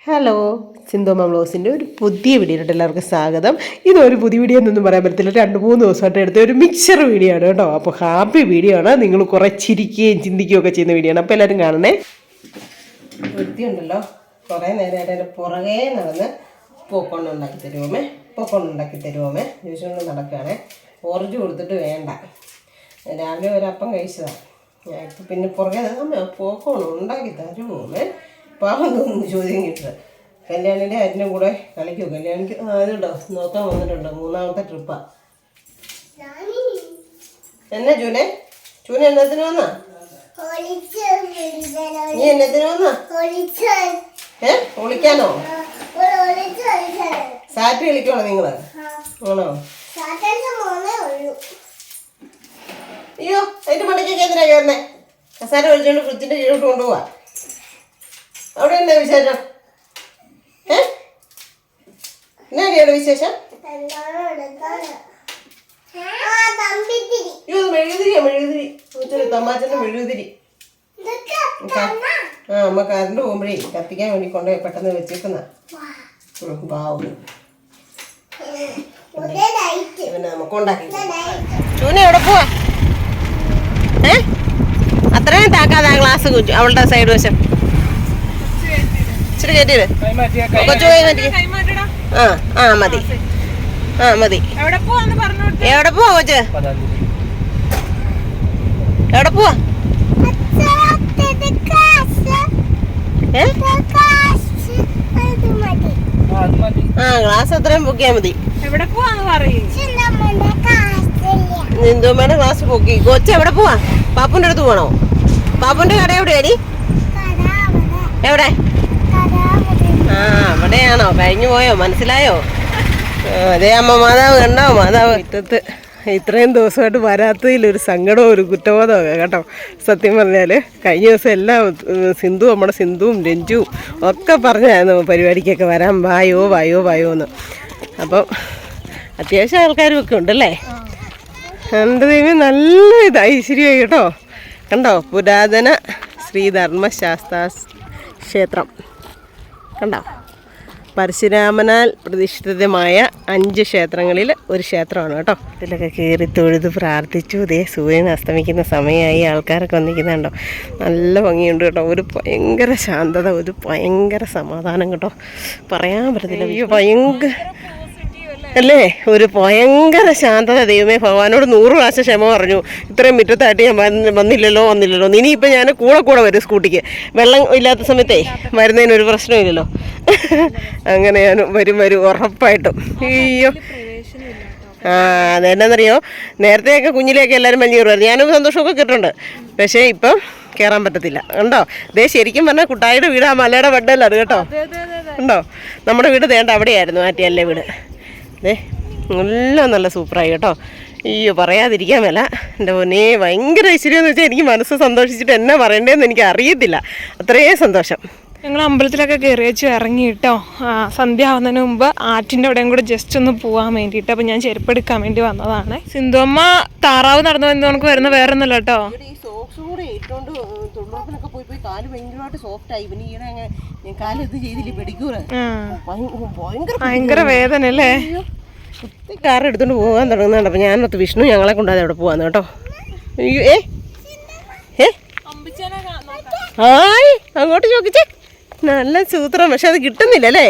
Hello, സിന്ധുമ്മ വ്ലോഗ്സിൻ്റെ ഒരു പുതിയ വീഡിയോയിലോട്ട് എല്ലാവർക്കും സ്വാഗതം. ഇതൊരു പുതിയ വീഡിയോ എന്നൊന്നും പറയാൻ പറ്റത്തില്ല, 2-3 ദിവസമായിട്ട് എടുത്ത ഒരു മിക്സർ വീഡിയോ ആണ് കേട്ടോ. അപ്പോൾ ഹാപ്പി വീഡിയോ ആണ്, നിങ്ങൾ കുറേ ചിരിക്കുകയും ചിന്തിക്കുകയും ഒക്കെ ചെയ്യുന്ന വീഡിയോ ആണ്. അപ്പോൾ എല്ലാവരും കാണണേ. വൃത്തിയുണ്ടല്ലോ, കുറേ നേരമായിട്ട് എൻ്റെ പുറകെ നടന്ന് പോപ്കോൺ ഉണ്ടാക്കി തരുമോമേ ചോദിച്ചുകൊണ്ട് നടക്കുകയാണേ. ഓറഞ്ച് കൊടുത്തിട്ട് വേണ്ട, രാവിലെ ഒരപ്പം കഴിച്ചതാണ്. ഇപ്പം പിന്നെ പുറകെ പോപ്കോൺ ഉണ്ടാക്കി തരുമോമേ പാവം തോന്നുന്നു ചോദ്യം കിട്ടുക. കല്യാണിയുടെ അതിൻ്റെ കൂടെ കളിക്കുമോ? കല്യാണിക്ക് അതുണ്ടോ നോക്കാൻ വന്നിട്ടുണ്ടോ? 3ാമത്തെ ട്രിപ്പാണ്. എന്നാ ചൂനെ എന്നത്തിന് വന്നാ? നീ എന്നത്തിന് വന്നാ? ഒളിക്കാനോ? സാറ്റ് കളിക്കണോ നിങ്ങള്? ആണോ? അയ്യോ, അതിന്റെ മണ്ടയ്ക്കൊക്കെ എന്തിനാ കയറുന്നേ? കസാര ഒഴിച്ചോണ്ട് ഫ്രിഡ്ജിന്റെ കീഴോട്ട് കൊണ്ടുപോവാ. അവിടെ എന്താ വിശേഷം? എന്നാടിയാണ് വിശേഷം? മെഴുകുതിരി തമാച്ചന്റെ മെഴുകുതിരി. അമ്മ കറണ്ട് പോകുമ്പോഴേ കത്തിക്കാൻ വേണ്ടി കൊണ്ടുപോയി പെട്ടെന്ന് വെച്ചേക്കുന്ന പാവം. പിന്നെ നമുക്ക് ഉണ്ടാക്കി. ചൂന എവിടെ പോവാ? അത്രയും താക്കാതെ ആ ഗ്ലാസ് കുഞ്ചു അവളുടെ സൈഡ് വശം ഇച്ചിരി കയറ്റിയത് കൊച്ചു കൈ മാറ്റി. മതി മതി. എവിടെ പോവാ കൊച്ച്? എവിടെ പോവാ? ഗ്ലാസ് അത്രയും പൊക്കിയാ മതി. നിന്ദുമ്മയുടെ ഗ്ലാസ് പൊക്കി. കൊച്ച് എവിടെ പോവാ? പാപ്പുന്റെ അടുത്ത് പോകണോ? പാപ്പുന്റെ കട എവിടെയാടി? എവിടെ? അവിടെയാണോ? കഴിഞ്ഞു പോയോ? മനസ്സിലായോ? അതേ അമ്മ മാതാവ് കണ്ടോ? മാതാവ് മുറ്റത്ത് ഇത്രയും ദിവസമായിട്ട് വരാത്തതിലൊരു സങ്കടവും ഒരു കുറ്റബോധമൊക്കെ കേട്ടോ. സത്യം പറഞ്ഞാൽ കഴിഞ്ഞ ദിവസം എല്ലാം നമ്മുടെ സിന്ധുവും രഞ്ജുവും ഒക്കെ പറഞ്ഞായിരുന്നു പരിപാടിക്കൊക്കെ വരാൻ വായോ എന്ന്. അപ്പം അത്യാവശ്യം ആൾക്കാരും ഒക്കെ ഉണ്ടല്ലേ. എൻ്റെ ദൈവം നല്ല ഐശ്വര്യമായി കേട്ടോ. കണ്ടോ, പുരാതന ശ്രീധർമ്മശാസ്ത്ര ക്ഷേത്രം കണ്ടോ. പരശുരാമനാൽ പ്രതിഷ്ഠിതമായ 5 ക്ഷേത്രങ്ങളിൽ ഒരു ക്ഷേത്രമാണ് കേട്ടോ. ഇതിലൊക്കെ കയറി തൊഴുത് പ്രാർത്ഥിച്ചു. ഇതേ സൂര്യൻ അസ്തമിക്കുന്ന സമയമായി. ആൾക്കാരൊക്കെ വന്നിരിക്കുന്നുണ്ടോ. നല്ല ഭംഗിയുണ്ട് കേട്ടോ. ഒരു ഭയങ്കര ശാന്തത, ഒരു ഭയങ്കര സമാധാനം കേട്ടോ. പറയാൻ പറ്റത്തില്ല. ഭയങ്കര അല്ലേ, ഒരു ഭയങ്കര ശാന്തത. ദൈവമേ, ഭഗവാനോട് 100 പ്രാവശ്യം ക്ഷമ പറഞ്ഞു. ഇത്രയും മുറ്റത്തായിട്ട് ഞാൻ വന്നില്ലല്ലോ. ഇനിയിപ്പോൾ ഞാൻ കൂടെ വരും സ്കൂട്ടിക്ക്. വെള്ളം ഇല്ലാത്ത സമയത്തേ വരുന്നതിന് ഒരു പ്രശ്നമില്ലല്ലോ. അങ്ങനെ ഞാൻ വരും ഉറപ്പായിട്ടും. അയ്യോ, അതെന്നാന്നറിയോ, നേരത്തെയൊക്കെ കുഞ്ഞിലെയൊക്കെ എല്ലാവരും വലിയ കയറുമായിരുന്നു. ഞാനും സന്തോഷമൊക്കെ കിട്ടുന്നുണ്ട്. പക്ഷേ ഇപ്പം കയറാൻ പറ്റത്തില്ല. ഉണ്ടോ? ദേ ശരിക്കും പറഞ്ഞാൽ കുട്ടായിയുടെ വീട് ആ മലയുടെ വഡല്ല അത് കേട്ടോ. ഉണ്ടോ? നമ്മുടെ വീട് ദേണ്ട അവിടെയായിരുന്നു, മാറ്റിയല്ലേ വീട്. എല്ലാം നല്ല സൂപ്പറായി കേട്ടോ. അയ്യോ, പറയാതിരിക്കാൻ മേല. എൻ്റെ പൊന്നേ, ഭയങ്കര ഐശ്വര്യം എന്ന് വെച്ചാൽ എനിക്ക് മനസ്സ് സന്തോഷിച്ചിട്ട് എന്നാ പറയണ്ടേന്ന് എനിക്ക് അറിയത്തില്ല. അത്രയും സന്തോഷം. ഞങ്ങൾ അമ്പലത്തിലൊക്കെ കയറി വെച്ച് ഇറങ്ങി കേട്ടോ. സന്ധ്യ ആവുന്നതിന് മുമ്പ് ആറ്റിൻ്റെ അവിടെയും കൂടെ ജസ്റ്റ് ഒന്ന് പോകാൻ വേണ്ടിയിട്ട്. അപ്പം ഞാൻ ചെരുപ്പ് എടുക്കാൻ വേണ്ടി വന്നതാണ്. സിന്ധുമ്മ താറാവ് നടന്നു എന്ന് നമുക്ക് വരുന്ന വേറെ ഒന്നുമില്ല കേട്ടോ. ഭയങ്കര വേദന അല്ലേ. കാർ എടുത്തോണ്ട് പോകാൻ തുടങ്ങുന്നുണ്ട്. അപ്പം ഞാനൊത്ത് വിഷ്ണു ഞങ്ങളെ കൊണ്ടാതെ അവിടെ പോവാന്ന് കേട്ടോ. അങ്ങോട്ട് ചോദിച്ചേ. നല്ല സൂത്രം, പക്ഷെ അത് കിട്ടുന്നില്ല അല്ലേ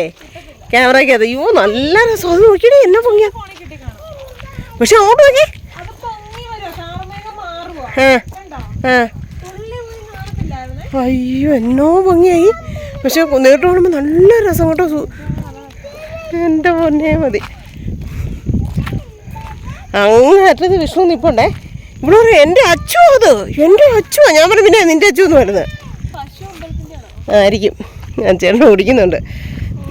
ക്യാമറയ്ക്ക്. അത് അയ്യോ നല്ല രസം. അത് നോക്കിയേ എന്നെ പൊങ്ങിയ. പക്ഷെ അങ്ങോട്ട് നോക്കിയേ. അയ്യോ എന്നോ ഭംഗിയായി. പക്ഷെ നേരിട്ട് കാണുമ്പോൾ നല്ല രസം കേട്ടോ. എൻ്റെ പൊന്നേ മതി. അങ്ങനെ അറ്റത്ത് വിഷ്ണു നിൽപ്പുണ്ടേ. ഇവിടെ പറയും എൻ്റെ അച്ചു, അത് എൻ്റെ അച്ചുവാ. ഞാൻ പറഞ്ഞു പിന്നെ നിൻ്റെ അച്ചു എന്ന് വരുന്നത് ആയിരിക്കും. ഞാൻ ചേട്ടൻ ഓടിക്കുന്നുണ്ട്.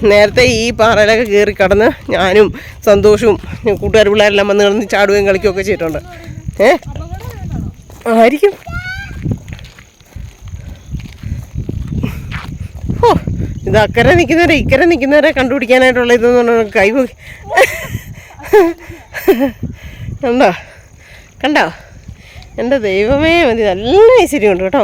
നേരത്തെ ഈ പാറയിലൊക്കെ കയറി കടന്ന് ഞാനും സന്തോഷവും കൂട്ടുകാർ പിള്ളേരെല്ലാം വന്ന് കിടന്ന് ചാടുകയും കളിക്കുകയൊക്കെ ചെയ്തിട്ടുണ്ട്. ആയിരിക്കും. ഇത് അക്കരെ നിൽക്കുന്നവരെ ഇക്കരെ നിൽക്കുന്നവരെ കണ്ടുപിടിക്കാനായിട്ടുള്ള ഇതെന്ന് പറഞ്ഞാൽ കൈപോയി. കണ്ടോ എൻ്റെ ദൈവമേ മതി. നല്ല ഐശ്വര്യമുണ്ട് കേട്ടോ.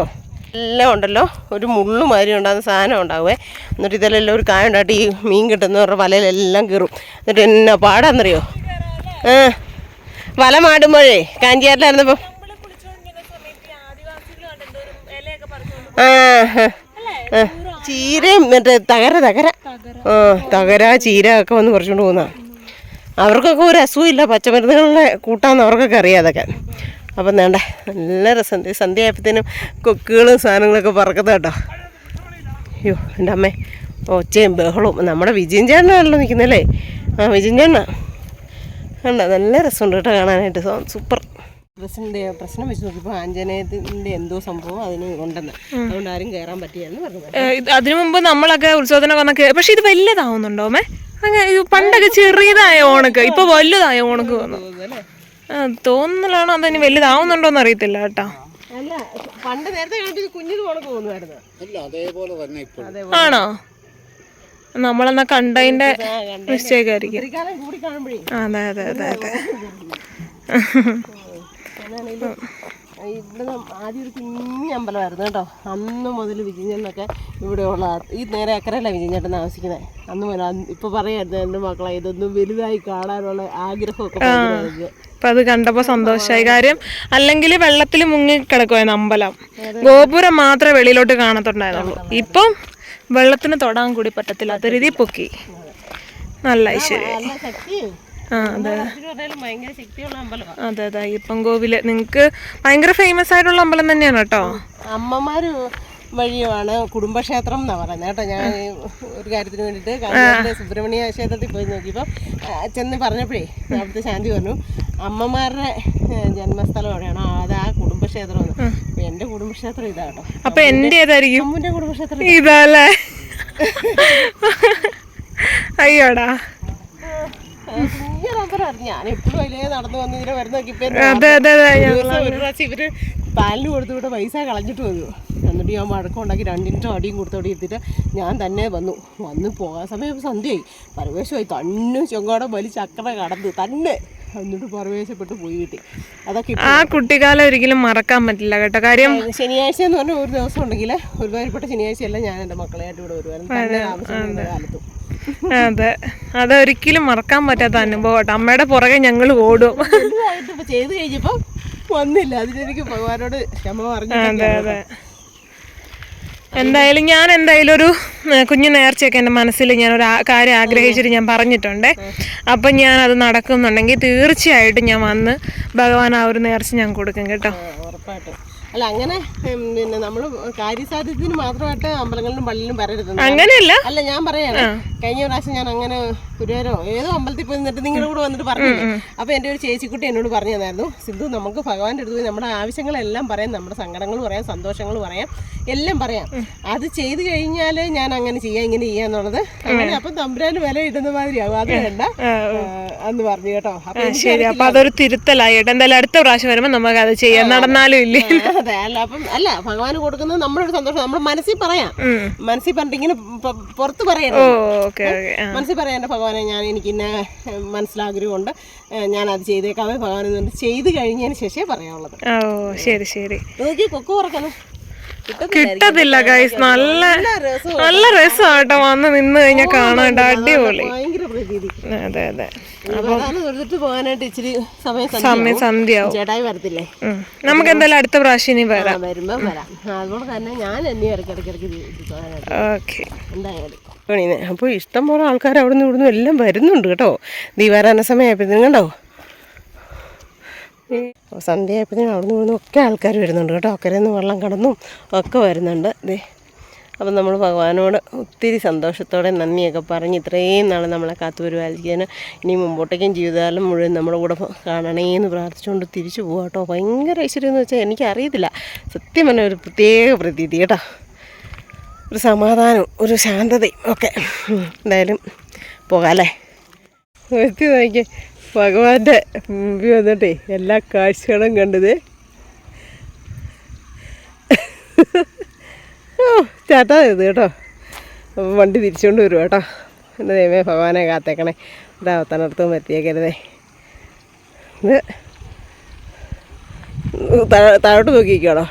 എല്ലാം ഉണ്ടല്ലോ ഒരു മുള്ളുമാതിരി ഉണ്ടാകുന്ന സാധനം ഉണ്ടാവുമേ. എന്നിട്ട് ഇതിലെല്ലാം ഒരു കായ ഉണ്ടായിട്ട് ഈ മീൻ കിട്ടുന്നവരുടെ വലയിലെല്ലാം കയറും. എന്നിട്ട് എന്നാ പാടാന്നറിയോ? വല മാടുമ്പോഴേ കാഞ്ചിയാറിലായിരുന്നപ്പോൾ ചീരയും മറ്റേ തകര ചീര ഒക്കെ വന്ന് കുറച്ചുകൊണ്ട് പോകുന്ന. അവർക്കൊക്കെ ഒരു അസുഖമില്ല, പച്ചമരുന്നുകളിലെ കൂട്ടാന്ന് അവർക്കൊക്കെ അറിയാം അതൊക്കെ. അപ്പം വേണ്ട നല്ല രസം. സന്ധ്യയായപ്പോഴത്തേനും കൊക്കുകളും സാധനങ്ങളൊക്കെ പറക്കുന്നത് കേട്ടോ. അയ്യോ എൻ്റെ അമ്മേ, ഒച്ചയും ബഹളവും. നമ്മുടെ വിജയൻ ചേട്ടനാണല്ലോ നിൽക്കുന്നല്ലേ? വിജയൻ ചേട്ടനാ. കണ്ട നല്ല രസമുണ്ട് കേട്ടോ കാണാനായിട്ട്. സൂപ്പർ. പ്രശ്നം വെച്ച് നോക്കിയപ്പോൾ ആഞ്ജനേയത്തിൻ്റെ എന്തോ സംഭവം അതിന് ഉണ്ടെന്ന്, അതുകൊണ്ട് ആരും കയറാൻ പറ്റിയെന്ന് പറഞ്ഞു. അതിനു മുമ്പ് നമ്മളൊക്കെ ഉത്സവത്തിനൊക്കെ വന്നൊക്കെ, പക്ഷെ ഇത് വലുതാവുന്നുണ്ടോ അമ്മേ? അങ്ങനെ പണ്ടൊക്കെ ചെറിയതായ ഓണക്ക്, ഇപ്പൊ വലുതായ ഓണക്ക് തോന്നലാണോ അതിന് വലുതാവുന്നുണ്ടോന്ന് അറിയത്തില്ല കേട്ടോ. അല്ല പണ്ട് നേരത്തെ കുഞ്ഞിത് ഓണക്ക് തോന്നുമായിരുന്നു. ആണോ? നമ്മളെന്നാ കണ്ടതിന്റെ മിസ്റ്റേക്ക് ആയിരിക്കും. അതെ അതെ അതെ അതെ. ഇവിടെ ആദ്യം ഒരു കുഞ്ഞി അമ്പലമായിരുന്നു കേട്ടോ. അന്ന് മുതൽ വിജിഞ്ഞെന്നൊക്കെ ഇവിടെയുള്ള ഈ നേരെ അക്കരയല്ല വിജിഞ്ഞേട്ടൻ താമസിക്കുന്നത്. അന്ന് മുതൽ ഇപ്പോൾ പറയായിരുന്നു എൻ്റെ മക്കളെ ഇതൊന്നും വലുതായി കാണാനുള്ള ആഗ്രഹമൊക്കെ. അപ്പം അത് കണ്ടപ്പോൾ സന്തോഷമായി. കാര്യം അല്ലെങ്കിൽ വെള്ളത്തിൽ മുങ്ങി കിടക്കുമായിരുന്നു അമ്പലം. ഗോപുരം മാത്രമേ വെളിയിലോട്ട് കാണത്തുണ്ടായിരുന്നുള്ളൂ. ഇപ്പം വെള്ളത്തിന് തൊടാൻ കൂടി പറ്റത്തില്ല, അത് രീതി പൊക്കി. നല്ല ഐശ്വര്യം. അതെ അതെ അതെ. അയ്യപ്പൻ കോവില് നിങ്ങൾക്ക് ഭയങ്കര ഫേമസ് ആയിട്ടുള്ള അമ്പലം തന്നെയാണ് കേട്ടോ. അമ്മമാര് വഴിയുമാണ് കുടുംബക്ഷേത്രം എന്നാണ് പറയുന്നത് കേട്ടോ. ഞാൻ ഒരു കാര്യത്തിന് വേണ്ടിയിട്ട് സുബ്രഹ്മണ്യ ക്ഷേത്രത്തിൽ പോയി നോക്കിയപ്പോൾ ചെന്ന് പറഞ്ഞപ്പോഴേ അവിടുത്തെ ശാന്തി പറഞ്ഞു അമ്മമാരുടെ ജന്മസ്ഥലം എവിടെയാണോ അത് ആ കുടുംബക്ഷേത്രം. അപ്പൊ എന്റെ കുടുംബക്ഷേത്രം ഇതാ കേട്ടോ. അപ്പൊ എന്റെ ഏതായിരിക്കും? അമ്മൂന്റെ കുടുംബക്ഷേത്രം ഇതല്ലേ? അയ്യോടാ, ഞാൻ എപ്പോഴും അതിലേ നടന്നു വന്ന് ഇതിനെ വരുന്ന നോക്കിയപ്പോ ഒരു പ്രാവശ്യം ഇവര് പാലിന് കൊടുത്തുവിട്ട് പൈസ കളഞ്ഞിട്ട് വന്നു. എന്നിട്ട് ഞാൻ വഴക്കമുണ്ടാക്കി 2 മിനിറ്റോ അടിയും കൊടുത്തോടി എടുത്തിട്ട് ഞാൻ തന്നെ വന്ന് പോകാൻ സമയം സന്ധ്യയായി. പരവേശമായി തന്നെ ചെങ്കോടം വലിച്ച് അക്കടെ കടന്ന് തന്നെ എന്നിട്ട് പരവേശപ്പെട്ട് പോയി കിട്ടി. അതൊക്കെ ആ കുട്ടിക്കാലം ഒരിക്കലും മറക്കാൻ പറ്റില്ല കേട്ടോ. കാര്യം ശനിയാഴ്ച എന്ന് പറഞ്ഞാൽ ഒരു ദിവസം ഉണ്ടെങ്കിൽ ഒരുപാടുപെട്ട ശനിയാഴ്ചയല്ല ഞാൻ എൻ്റെ മക്കളെയായിട്ട് ഇവിടെ വരുവായിരുന്നു തന്നെ ആവശ്യമുള്ള കാലത്തും. അതെ, അതൊരിക്കലും മറക്കാൻ പറ്റാത്ത അനുഭവം കേട്ടോ. അമ്മയുടെ പുറകെ ഞങ്ങൾ ഓടും. ചെയ്ത് കഴിഞ്ഞപ്പോ വന്നില്ല. അതിനെനിക്ക് ഭഗവാനോട് ക്ഷമ പറഞ്ഞു. അതെ അതെ. എന്തായാലും ഒരു കുഞ്ഞു നേർച്ചയൊക്കെ എൻ്റെ മനസ്സിൽ ഞാനൊരു കാര്യം ആഗ്രഹിച്ചിട്ട് ഞാൻ പറഞ്ഞിട്ടുണ്ട്. അപ്പം ഞാൻ അത് നടക്കുന്നുണ്ടെങ്കിൽ തീർച്ചയായിട്ടും ഞാൻ വന്ന് ഭഗവാൻ ആ ഒരു നേർച്ച ഞാൻ കൊടുക്കും കേട്ടോ. ഉറപ്പായിട്ടും. അല്ല അങ്ങനെ പിന്നെ നമ്മള് കാര്യസാധ്യത്തിന് മാത്രമായിട്ട് അമ്പലങ്ങളിലും പള്ളിയിലും വരരുത്. അങ്ങനെയല്ല. അല്ല ഞാൻ പറയാണ്, കഴിഞ്ഞ പ്രാവശ്യം ഞാൻ അങ്ങനെ ഗുരുവാരോ ഏതോ അമ്പലത്തിൽ പോയി നിന്നിട്ട് നിങ്ങളുടെ കൂടെ വന്നിട്ട് പറഞ്ഞു. അപ്പൊ എൻ്റെ ഒരു ചേച്ചിക്കുട്ടി എന്നോട് പറഞ്ഞു തന്നായിരുന്നു, സിന്ധു നമുക്ക് ഭഗവാന്റെ അടുത്ത് പോയി നമ്മുടെ ആവശ്യങ്ങളെല്ലാം പറയാം, നമ്മുടെ സങ്കടങ്ങൾ പറയാം, സന്തോഷങ്ങൾ പറയാം, എല്ലാം പറയാം. അത് ചെയ്ത് കഴിഞ്ഞാൽ ഞാൻ അങ്ങനെ ചെയ്യാം ഇങ്ങനെ ചെയ്യാന്നുള്ളത്. അങ്ങനെ അപ്പം തമ്പുരാന് വില ഇടുന്ന മാതിരിയാകും. അത് വേണ്ട എന്ന് പറഞ്ഞു കേട്ടോ. ശരി, അപ്പൊ അതൊരു തിരുത്തലായി കേട്ടോ. എന്തായാലും അടുത്ത പ്രാവശ്യം വരുമ്പോ നമുക്ക് അത് ചെയ്യാൻ നടന്നാലും ഇല്ലേ. അതെ. അല്ല അപ്പം അല്ല ഭഗവാന് കൊടുക്കുന്നത് നമ്മളൊരു സന്തോഷം നമ്മുടെ മനസ്സിൽ പറയാം. മനസ്സിൽ പറഞ്ഞിട്ട് ഇങ്ങനെ പുറത്ത് പറയണം. മനസ്സിൽ പറയാൻ ഭഗവാനെ ഞാൻ എനിക്ക് ഇന്ന മനസ്സിലാഗ്രഹമുണ്ട്, ഞാൻ അത് ചെയ്തേക്കാവേ ഭഗവാൻ ചെയ്ത് കഴിഞ്ഞതിന് ശേഷമേ പറയാനുള്ളത്. ഓ ശരി ശരി. നോക്കി കൊക്കു പറക്കണം കിട്ടത്തില്ല ഗൈസ്. നല്ല രസമാട്ടോ വന്ന് നിന്ന് കഴിഞ്ഞാൽ കാണാണ്ട് അടിപൊളി. അതെ അതെ. പോകാനായിട്ട് ഇച്ചിരി സമയം സന്ധ്യയാവും. ചേട്ടായി വരത്തില്ലേ? നമുക്ക് എന്തായാലും അടുത്ത പ്രാവശ്യം ഇനി വരാം. വരുമ്പോ വരാം. അതുകൊണ്ട് തന്നെ ഞാൻ എന്നെ ഇടയ്ക്കിടയ്ക്ക് ഓക്കെ എന്തായാലും. അപ്പോൾ ഇഷ്ടംപോലെ ആൾക്കാർ അവിടെ നിന്ന് ഇവിടുന്ന് എല്ലാം വരുന്നുണ്ട് കേട്ടോ. ദീപാരാധന സമയമായപ്പോഴത്തേനും കണ്ടോ, സന്ധ്യയായപ്പോഴത്തേനും അവിടെ നിന്ന് ഒക്കെ ആൾക്കാർ വരുന്നുണ്ട് കേട്ടോ. അക്കരയിൽ നിന്ന് വെള്ളം കടന്നും ഒക്കെ വരുന്നുണ്ട്. അപ്പം നമ്മൾ ഭഗവാനോട് ഒത്തിരി സന്തോഷത്തോടെ നന്ദിയൊക്കെ പറഞ്ഞ് ഇത്രയും നാൾ നമ്മളെ കാത്തു പരിപാലിക്കാൻ ഇനി മുമ്പോട്ടേക്കും ജീവിതകാലം മുഴുവൻ നമ്മുടെ കൂടെ കാണണേന്ന് പ്രാർത്ഥിച്ചുകൊണ്ട് തിരിച്ചു പോകാം കേട്ടോ. ഭയങ്കര ഐശ്വര്യം എന്ന് വെച്ചാൽ എനിക്കറിയത്തില്ല, സത്യം പറഞ്ഞ ഒരു പ്രത്യേക പ്രതീതി കേട്ടോ. ഒരു സമാധാനവും ഒരു ശാന്തതയും ഒക്കെ. എന്തായാലും പോകാമല്ലേ. എത്തി നോക്കി ഭഗവാന്റെ മുമ്പിൽ വന്നിട്ടേ എല്ലാ കാഴ്ചകളും കണ്ടത്. ചേട്ടാ ഇത് കേട്ടോ, വണ്ടി തിരിച്ചുകൊണ്ട് വരും കേട്ടോ. എൻ്റെ ദൈവമേ ഭഗവാനെ കാത്തേക്കണേ, തണർത്തും എത്തിയേക്കരുതേ. ഇത് താഴോട്ട് നോക്കിക്കോളോ.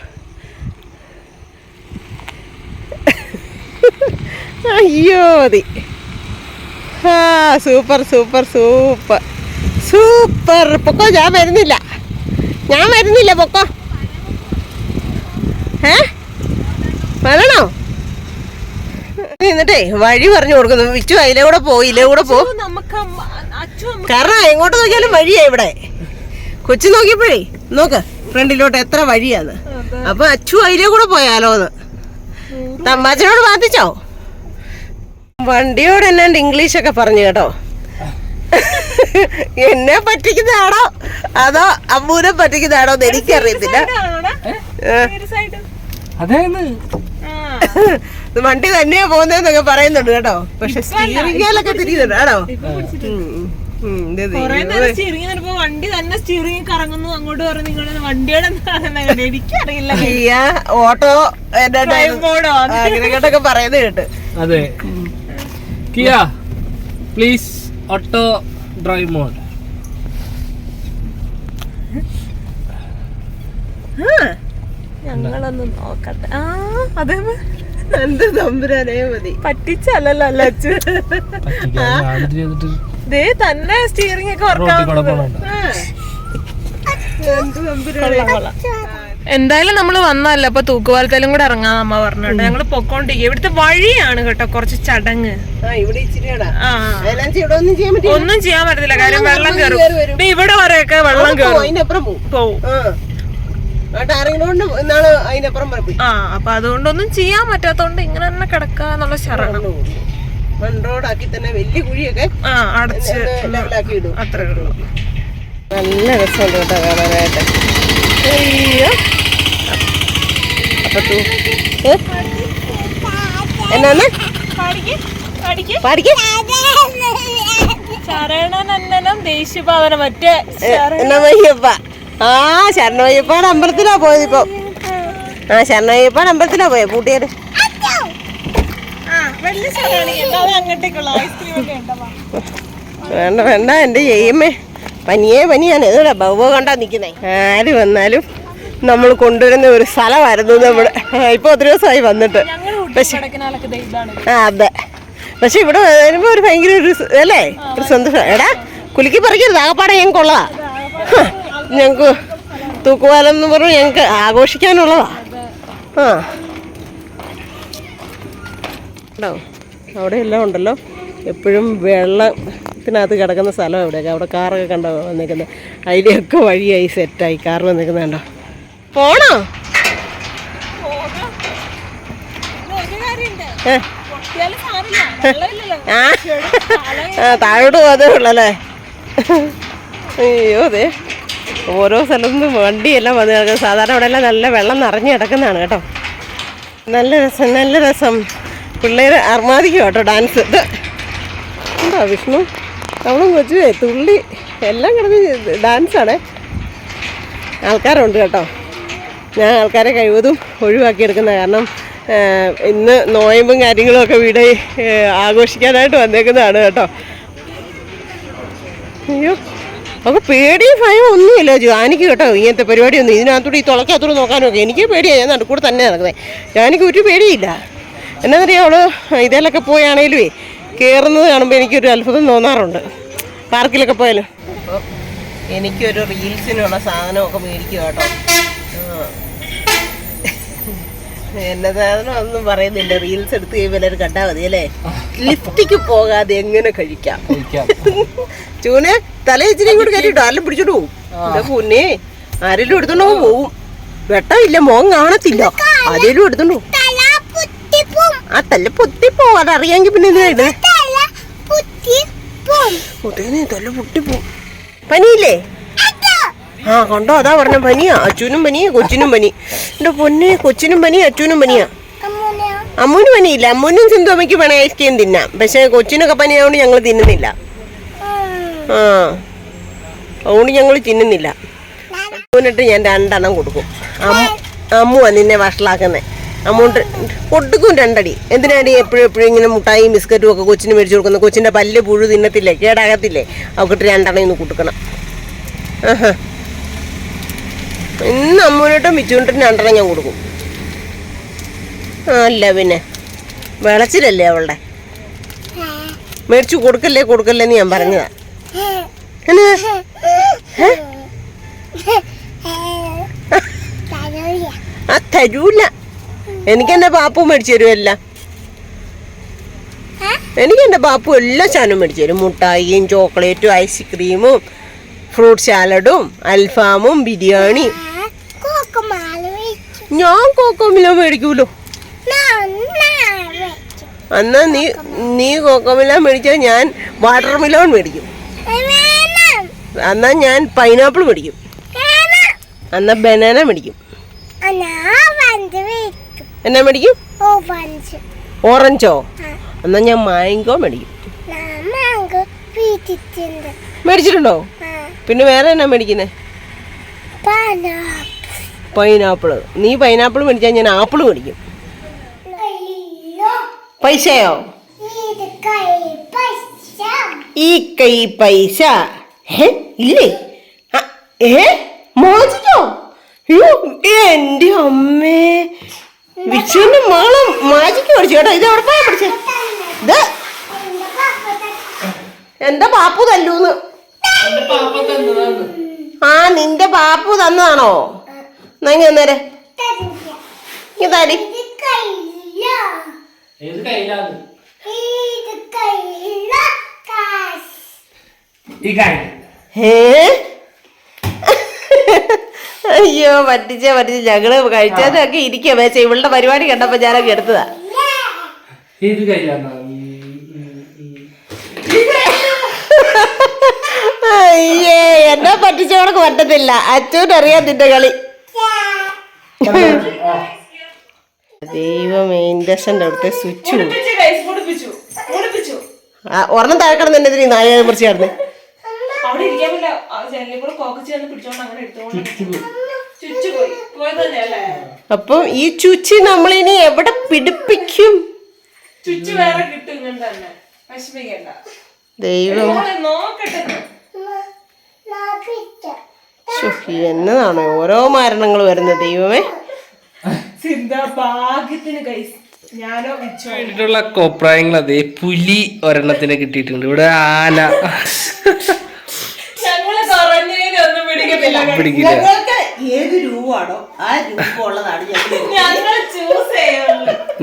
അയ്യോ മതി. ആ സൂപ്പർ സൂപ്പർ സൂപ്പർ സൂപ്പർ. പൊക്കോ, ഞാൻ വരുന്നില്ല പൊക്കോ. വരണോ? എന്നിട്ടേ വഴി പറഞ്ഞു കൊടുക്കുന്നു. വിച്ചു അതിലെ കൂടെ പോ. കാരണം എങ്ങോട്ട് നോക്കിയാലും വഴിയാ ഇവിടെ. കൊച്ചു നോക്കിയപ്പോഴേ നോക്ക് ഫ്രണ്ടിലോട്ട് എത്ര വഴിയാന്ന്. അപ്പൊ അച്ചു അതിലെ കൂടെ പോയാലോന്ന് തമ്പാച്ചനോട് ബാധിച്ചോ? വണ്ടിയോട് എന്നാണ്ട് ഇംഗ്ലീഷൊക്കെ പറഞ്ഞു കേട്ടോ. എന്നെ പറ്റിക്കുന്നതാണോ അതോ അമ്മൂനെ പറ്റിക്കുന്നതാണോ എന്ന് എനിക്കറിയത്തില്ല. വണ്ടി തന്നെയാ പോകുന്നതെന്നൊക്കെ പറയുന്നുണ്ട് കേട്ടോ. പക്ഷെ സ്റ്റീറിംഗിലൊക്കെ തിരിയുന്നുണ്ട് ആണോ? വണ്ടി തന്നെ സ്റ്റിയറിംഗ് കറങ്ങുന്നു. അങ്ങോട്ട് പറഞ്ഞു നിങ്ങളുടെ വണ്ടിയുടെ എനിക്കറിയില്ല. ഓട്ടോ അങ്ങനെയൊക്കെ പറയുന്നത് കേട്ട്. അതെ, Kia please auto drive mode. ഞങ്ങളൊന്ന് നോക്കട്ടെ. ആ അതെ, എന്ത് തമ്പുരാനേ മതി. പറ്റിച്ചല്ലോ അച്ചു. ദേ തന്നെ സ്റ്റിയറിംഗ് ഒക്കെ വർക്കാവുന്നത്. എന്തായാലും നമ്മള് വന്നല്ല, അപ്പൊ തൂക്കുപാലത്തേലും കൂടെ ഇറങ്ങാന്ന് അമ്മ പറഞ്ഞിട്ട് ഞങ്ങള് പൊക്കോണ്ടിരിക്കും. ഇവിടുത്തെ വഴിയാണ് കേട്ടോ കുറച്ച് ചടങ്ങ്. ഒന്നും ചെയ്യാൻ പറ്റത്തില്ല, കാര്യം വെള്ളം കയറും. ഇവിടെ വരെയൊക്കെ വെള്ളം കയറും പോവും. ആ അപ്പൊ അതുകൊണ്ടൊന്നും ചെയ്യാൻ പറ്റാത്തോണ്ട് ഇങ്ങനെ തന്നെ കിടക്കാന്നുള്ള ശരണം. മൺറോഡാക്കി തന്നെ വലിയ കുഴിയൊക്കെ അടച്ച് ലെവലാക്കി ഇടും. അത്രേ ഉള്ളൂ. നല്ല രസമുണ്ട് കേട്ടോ കാണാനായിട്ട്. അയ്യോ അപ്പൊ എന്നാന്ന് പാടിക്ക് ശരണനന്ദനം ദേശീയപാതന മറ്റേ ശരണമയ്യപ്പ. ആ ശരണമയ്യപ്പാട് അമ്പലത്തിലാ പോയത് ഇപ്പൊ. ശരണമയ്യപ്പാട് അമ്പലത്തിലാ പോയത് കൂട്ടിയത്. വേണ്ട വേണ്ട, എന്റെ ചെയ്യുമ്മേ പനിയാണ്. ഏതാ ബഹുബോ കണ്ടാ നിക്കുന്നേ. ആര് വന്നാലും നമ്മൾ കൊണ്ടുവരുന്ന ഒരു സ്ഥലമായിരുന്നു നമ്മള്. ഇപ്പൊ ഒത്തിരി ദിവസമായി വന്നിട്ട്. പക്ഷെ അതെ, പക്ഷെ ഇവിടെ വരുമ്പോ ഒരു ഭയങ്കര ഒരു അല്ലേ ഒരു സന്തോഷം. എടാ കുലുക്കി പറിക്കരുത്, ആകപ്പാടെ ഞങ്ങൾക്ക് ഉള്ളതാ. ഞങ്ങക്ക് തൂക്കുപാലം എന്ന് പറഞ്ഞു ഞങ്ങക്ക് ആഘോഷിക്കാനുള്ളതാ. ഉണ്ടോ അവിടെ എല്ലാം ഉണ്ടല്ലോ. എപ്പോഴും വെള്ളത്തിനകത്ത് കിടക്കുന്ന സ്ഥലം എവിടെയൊക്കെ. അവിടെ കാറൊക്കെ കണ്ടോ വന്നേക്കുന്നത്. അതിലെയൊക്കെ വഴിയായി സെറ്റായി കാർ വന്നേക്കുന്നത് കണ്ടോ. പോണോ? താഴോട്ട് പോകാതെ ഉള്ളല്ലേ. അയ്യോ അതെ, ഓരോ സ്ഥലത്തുനിന്നും വണ്ടിയെല്ലാം വന്ന് കിടക്കുന്നത്. സാധാരണ അവിടെ എല്ലാം നല്ല വെള്ളം നിറഞ്ഞു കിടക്കുന്നതാണ് കേട്ടോ. നല്ല രസം. പിള്ളേർ അർമാദിക്കും കേട്ടോ ഡാൻസ്. ഇത് ഉണ്ടോ വിഷ്ണു അവളും കൊച്ചുവേ തുള്ളി എല്ലാം കിടന്ന് ഡാൻസാണ്. ആൾക്കാരുണ്ട് കേട്ടോ. ഞാൻ ആൾക്കാരെ കഴിവതും ഒഴിവാക്കിയെടുക്കുന്നത്. കാരണം ഇന്ന് നോയമ്പും കാര്യങ്ങളുമൊക്കെ വീട് ആഘോഷിക്കാനായിട്ട് വന്നേക്കുന്നതാണ് കേട്ടോ. അയ്യോ അപ്പോൾ പേടിയും ഭയം ഒന്നുമില്ല ജാനിക്ക് കേട്ടോ. ഇങ്ങനത്തെ പരിപാടിയൊന്നും ഇതിനകത്തൂടെ ഈ തുളക്കകത്തൂടെ നോക്കാനൊക്കെ എനിക്ക് പേടിയാണ്. ഞാൻ നടുക്കൂടെ തന്നെ നടക്കുന്നത്. ജാനിക്ക് ഒരു പേടിയില്ല. എന്നാന്നറിയാം, അവള് ഇതിലൊക്കെ പോയാണേലുവേ കയറുന്നത് കാണുമ്പോൾ എനിക്കൊരു അത്ഭുതം തോന്നാറുണ്ട്. പാർക്കിലൊക്കെ പോയാലും. അപ്പോൾ എനിക്കൊരു റീൽസിനുള്ള സാധനമൊക്കെ മേടിക്കുക കേട്ടോ. എന്നെ സാധനം ഒന്നും പറയുന്നില്ല. റീൽസ് എടുത്ത് കഴിയുമ്പോൾ എല്ലാവരും കണ്ടാൽ മതി അല്ലേ. ലിഫ്റ്റിക്ക് പോകാതെ എങ്ങനെ കഴിക്കാം. ചൂനെ തല ഇച്ചിരിയും കൂടെ കയറ്റിട്ടോ ആരെല്ലാം പിടിച്ചോണ്ട് പോകും. ഇതാ പൊന്നെ ആരെങ്കിലും എടുത്തോണ്ട് പോവും. വെട്ടമില്ല, മോൻ കാണത്തില്ല. ആരെങ്കിലും എടുത്തോണ്ട് പോകും. ആ തല്ല പൊത്തിപ്പോ അതറിയാമെങ്കിൽ പിന്നെ ഇതിനായിട്ട് തല്ല പൊട്ടിപ്പോവും. പനിയില്ലേ? കണ്ടോ, അതാ പറഞ്ഞ പനിയാ. അച്ഛനും പനി, കൊച്ചിനും പനി. എന്റെ പൊന്നെ, കൊച്ചിനും പനി, അച്ഛനും പനിയാ. അമ്മൂന് പനിയില്ല. അമ്മൂനും സിന്ധുമ്മയ്ക്ക് വേണേ ഐസ്ക്രീം തിന്നാം. പക്ഷെ കൊച്ചിനൊക്കെ പനിയായതുകൊണ്ട് ഞങ്ങൾ തിന്നുന്നില്ല. അതുകൊണ്ട് ഞങ്ങൾ തിന്നുന്നില്ല. അമ്മൂന്നിട്ട് ഞാൻ 2 എണ്ണം കൊടുക്കും. അമ്മുവാ നിന്നെ വഷളാക്കുന്നേ. അമ്മൂണ്ട് കൊടുക്കും 2 അടി. എന്തിനാടി എപ്പോഴും ഇങ്ങനെ മുട്ടായും ബിസ്ക്കറ്റും ഒക്കെ കൊച്ചിന് മേടിച്ചു കൊടുക്കുന്നത്? കൊച്ചിൻ്റെ പല്ല് പുഴു തിന്നത്തില്ലേ, കേടാകത്തില്ലേ? അവക്കിട്ട് 2 എണ്ണം ഇന്ന് കൊടുക്കണം. ഇന്ന് അമ്മൂനിട്ടും മിച്ചുകൊണ്ടിട്ടും 2 എണ്ണം ഞാൻ കൊടുക്കും. അല്ല പിന്നെ വിളച്ചിലല്ലേ അവളുടെ? മേടിച്ചു കൊടുക്കല്ലേ ഞാൻ പറഞ്ഞതാ. ആ തരൂല. എനിക്കെന്റെ ബാപ്പു മേടിച്ചു തരുമല്ല. എനിക്കെന്റെ ബാപ്പു എല്ലാ സാധനവും മേടിച്ചു തരും. മുട്ടായിയും ചോക്ലേറ്റും ഐസ്ക്രീമും ഫ്രൂട്ട് സാലഡും അൽഫാമും ബിരിയാണിയും. ഞാൻ കോക്കോമിലോ മേടിക്കൂലോ. എന്നാ നീ കോക്കോമിലോ മേടിച്ചാൽ ഞാൻ വാട്ടർ മിലോൺ മേടിക്കും. എന്നാ ഞാൻ പൈനാപ്പിൾ മേടിക്കും. എന്നാ ബനാന മേടിക്കും. എന്നാ മേടിക്കും? ഓറഞ്ചോ? എന്നാ ഞാൻ മാംഗോ മേടിക്കും. മേടിച്ചിട്ടുണ്ടോ? പിന്നെ വേറെ എന്നാ മേടിക്കുന്നേ? പൈനാപ്പിള്. നീ പൈനാപ്പിൾ മേടിച്ചാൽ ഞാൻ ആപ്പിൾ മേടിക്കും. പൈസയോ? ഈ കൈ പൈസ ഇല്ലേ? മോചിക്കോ? എന്റെ അമ്മേ, വിച്ചുവിന്റെ മോള് മാജിക്ക് പഠിച്ചു കേട്ടോ. ഇത് എവിടെ പോയാ പഠിച്ചേ? ഇത് എന്റെ പാപ്പു തല്ലൂന്ന്. ആ നിന്റെ പാപ്പു തന്നതാണോ? അന്നേരെ ഇതാരി അയ്യോ പറ്റിച്ച ഞങ്ങള് കഴിച്ചതൊക്കെ ഇരിക്കുക. പക്ഷേ ഇവളുടെ പരിപാടി കണ്ടപ്പോ ഞാനൊക്കെ എടുത്തതാ. അയ്യേ, എന്നെ പറ്റിച്ചവർക്ക് പറ്റത്തില്ല. അച്ഛനറിയാം നിന്റെ കളി. ദൈവമേ, ഇൻഡക്ഷൻ്റെ അവിടുത്തെ സ്വിച്ച് ഒരെണ്ണം താഴെ കിടന്ന് എന്നെ നായ മുറിച്ച് കിടന്ന്. അപ്പം ഈ ചുച്ചി നമ്മളിനി എവിടെ പിടിപ്പിക്കും? ദൈവം എന്നതാണോ ഓരോ മരണങ്ങൾ വരുന്നത്? ദൈവമേ, വേണ്ടിട്ടുള്ള കോപ്രായങ്ങൾ. അതേ പുലി ഒരെണ്ണത്തിനെ കിട്ടിയിട്ടുണ്ട്. ഇവിടെ ആന പിടിക്കില്ല. ഏത് രൂപമാണോ ആ രൂപമുള്ളതാണ്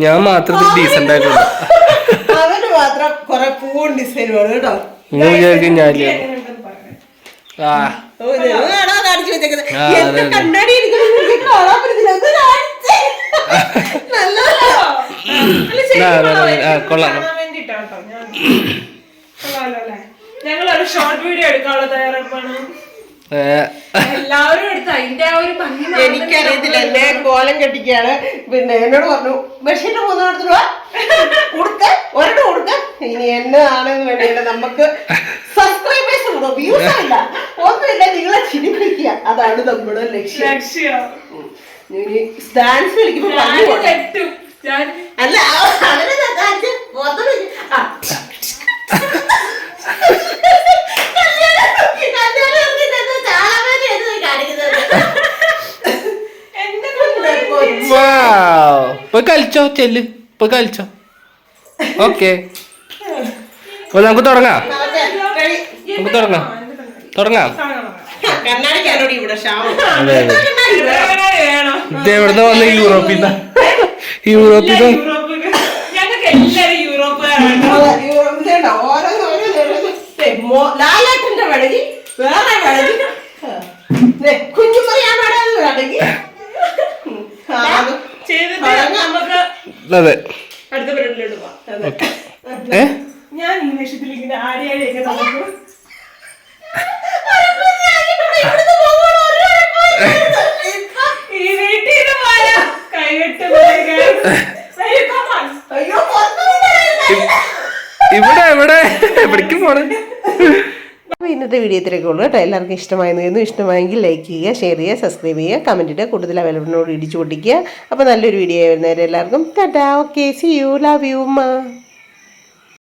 ഞാൻ മാത്രം ഡീസന്റ് ആയിട്ടുള്ള. അവന് മാത്രം കൊറേ പൂവും ഡിസൈൻ വേണം കേട്ടോ. നിങ്ങൾ വിചാരിക്കും ഞാൻ കണ്ണാടി കൊള്ളാം. ഞങ്ങളൊരു ഷോർട്ട് വീഡിയോ എടുക്കാനുള്ള തയ്യാറെടുപ്പാണ്. എല്ലാവരും എടുത്ത് അതിന്റെ ആ ഒരു ഭംഗി എനിക്കറിയത്തില്ല. എന്നെ കോലം കെട്ടിക്കാണ്. പിന്നെ എന്നോട് പറഞ്ഞു ബഷീറിന്റെ പോകുന്നിടത്തുള്ള ഒരെണ്ണം കൊടുക്ക. ഇനി എന്നതാണെന്ന് വേണ്ടിയില്ല, നമുക്ക് സബ്സ്ക്രൈബേഴ്സ് ഉണ്ടോ, വ്യൂസ് ഇല്ല, ഒന്നുമില്ല, നിങ്ങളെ ചിരിപ്പിക്കുക. അതാണ് നമ്മുടെ ലക്ഷ്യം. ഡാൻസ് കളിക്കുമ്പോ അല്ല പോയി കളിച്ചോ, ചെല്ല് പോയി കളിച്ചോ. ഓക്കെ, അപ്പൊ നമുക്ക് തുടങ്ങാം. ഇത് എവിടുന്ന് വന്ന്? യൂറോപ്പിൽ ലാലേട്ടന്റെ വടകി വേറെ വടകി കുഞ്ഞുമറിയാൻ വടകി. അതെ, അടുത്ത പരിപാടിയിലോട്ട് പോവാം. ഞാൻ ഈ വേഷത്തിൽ ഇങ്ങനെ ആടിയാടിയൊക്കെ നടക്കും. ഈ വീട്ടിൽ കൈകെട്ട് ഇവിടെ എവിടേക്ക് പോണേ? അപ്പോൾ ഇന്നത്തെ വീഡിയോ ഇത്രയൊക്കെ ഉള്ളൂ കേട്ടോ. എല്ലാവർക്കും ഇഷ്ടമായിരുന്നു. ഇഷ്ടമായെങ്കിൽ ലൈക്ക് ചെയ്യുക, ഷെയർ ചെയ്യുക, സബ്സ്ക്രൈബ് ചെയ്യുക, കമൻറ്റ് ഇടുക, കൂടുതൽ അവൈലബിളിനോട് ഇടിച്ചു പൊട്ടിക്കുക. അപ്പോൾ നല്ലൊരു വീഡിയോ വരുന്നവരെ എല്ലാവർക്കും tata. Okay, see you, love you, ഉമ്മ.